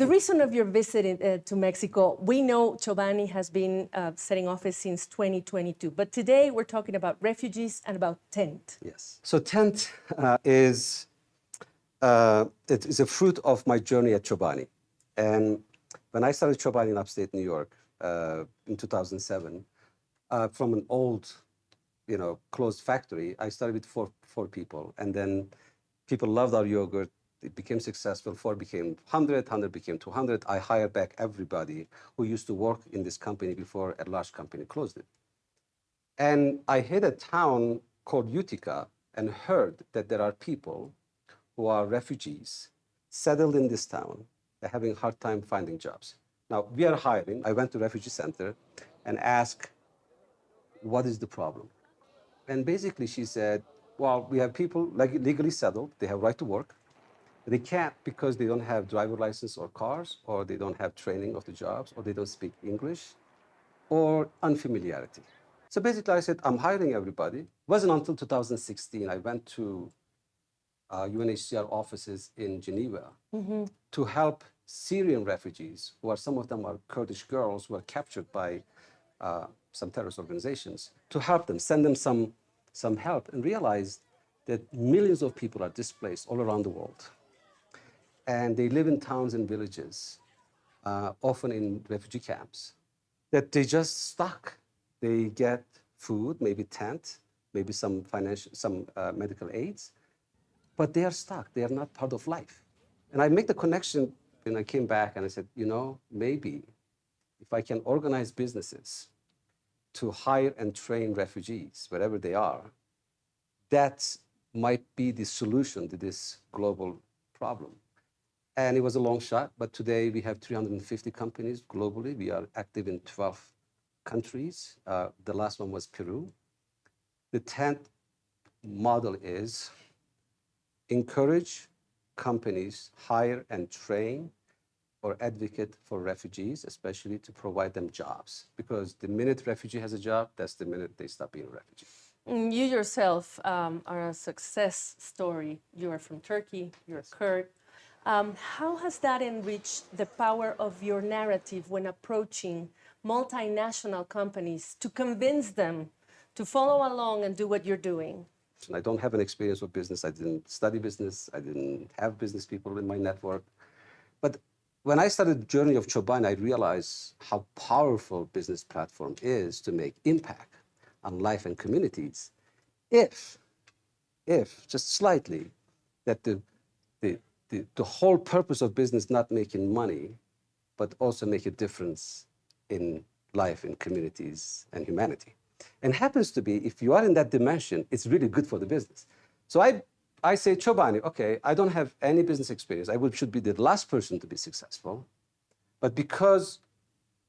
The reason of your visit to Mexico, we know Chobani has been setting office since 2022, but today we're talking about refugees and about Tent. Yes. So Tent is a fruit of my journey at Chobani. And when I started Chobani in upstate New York in 2007, from an old, closed factory, I started with four people. And then people loved our yogurt. It became successful. 4 became 100 became 200. I hired back everybody who used to work in this company before a large company closed it. And I hit a town called Utica and heard that there are people who are refugees settled in this town. They're having a hard time finding jobs. Now, we are hiring. I went to refugee center and asked, what is the problem? And basically she said, well, we have people legally settled. They have right to work. They can't because they don't have driver license or cars, or they don't have training of the jobs, or they don't speak English, or unfamiliarity. So basically I said, I'm hiring everybody. It wasn't until 2016 I went to UNHCR offices in Geneva to help Syrian refugees, some of them are Kurdish girls who were captured by some terrorist organizations, to help them, send them some help, and realized that millions of people are displaced all around the world. And they live in towns and villages, often in refugee camps, that they just stuck. They get food, maybe tent, maybe some medical aids, but they are stuck. They are not part of life. And I make the connection when I came back and I said, maybe if I can organize businesses to hire and train refugees wherever they are, that might be the solution to this global problem. And it was a long shot, but today we have 350 companies globally. We are active in 12 countries. The last one was Peru. The 10th model is encourage companies, hire and train or advocate for refugees, especially to provide them jobs. Because the minute refugee has a job, that's the minute they stop being a refugee. You yourself are a success story. You are from Turkey, you're Kurd. How has that enriched the power of your narrative when approaching multinational companies to convince them to follow along and do what you're doing? I don't have an experience with business. I didn't study business. I didn't have business people in my network. But when I started the journey of Chobani, I realized how powerful business platform is to make impact on life and communities. If just slightly, that the whole purpose of business not making money, but also make a difference in life, in communities, and humanity. And happens to be, if you are in that dimension, it's really good for the business. So I say, Chobani, okay, I don't have any business experience. Should be the last person to be successful. But because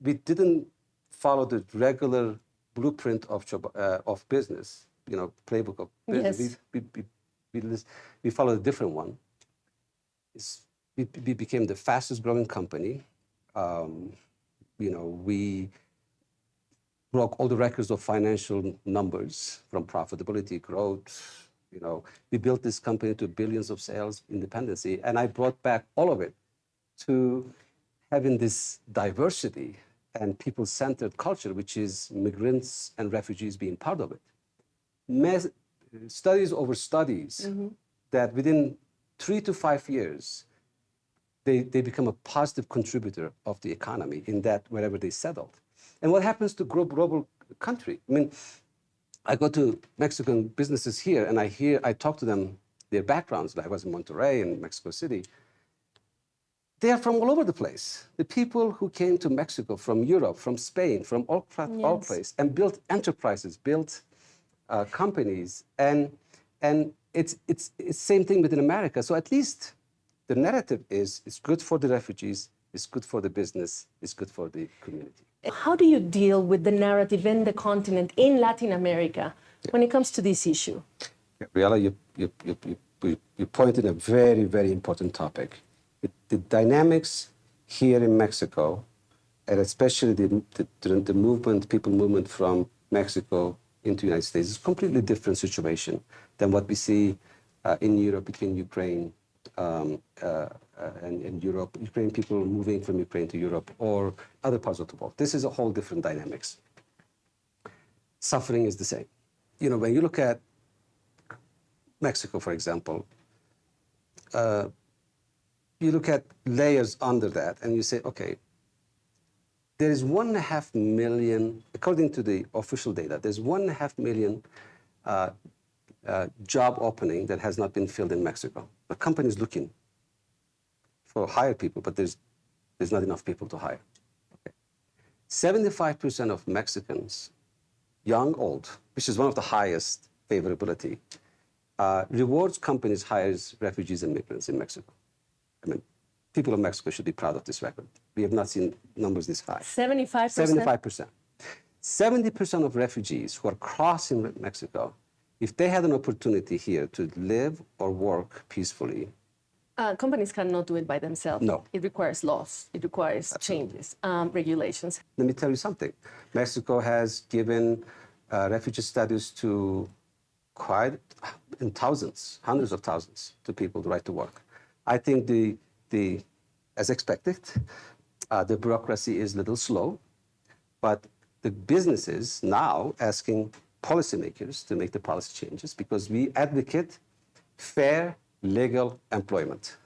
we didn't follow the regular blueprint of business, playbook of business, Yes. we followed a different one. We became the fastest growing company. We broke all the records of financial numbers from profitability, growth. We built this company to billions of sales, independency, and I brought back all of it to having this diversity and people-centered culture, which is migrants and refugees being part of it. Studies over studies that within 3 to 5 years, they become a positive contributor of the economy in that wherever they settled. And what happens to global country? I mean, I go to Mexican businesses here and I talk to them, their backgrounds. I was in Monterrey and Mexico City. They are from all over the place. The people who came to Mexico from Europe, from Spain, from all places, and built enterprises, built companies, and it's same thing within America. So at least the narrative is it's good for the refugees, it's good for the business, it's good for the community. How do you deal with the narrative in the continent, in Latin America, when it comes to this issue? Gabriela, you pointed a very, very important topic. The dynamics here in Mexico, and especially the movement, people movement from Mexico into the United States, is a completely different situation than what we see in Europe between Ukraine and Europe, Ukrainian people moving from Ukraine to Europe or other parts of the world. This is a whole different dynamics. Suffering is the same. You know, when you look at Mexico, for example, you look at layers under that and you say, okay, there is 1.5 million, according to the official data, there's 1.5 million job opening that has not been filled in Mexico. The company is looking for hire people, but there's not enough people to hire. Okay. 75% of Mexicans, young, old, which is one of the highest favorability, rewards companies hires refugees and migrants in Mexico. I mean, people of Mexico should be proud of this record. We have not seen numbers this high. 75%? 75%. 70% of refugees who are crossing Mexico, if they had an opportunity here to live or work peacefully. Companies cannot do it by themselves. No. It requires laws. It requires changes, regulations. Let me tell you something. Mexico has given refugee status to quite in thousands, hundreds of thousands, to people the right to work. I think as expected, the bureaucracy is a little slow, but the businesses now asking policymakers to make the policy changes because we advocate fair, legal employment.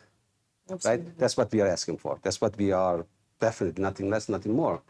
Absolutely. Right? That's what we are asking for. That's what we are definitely, nothing less, nothing more.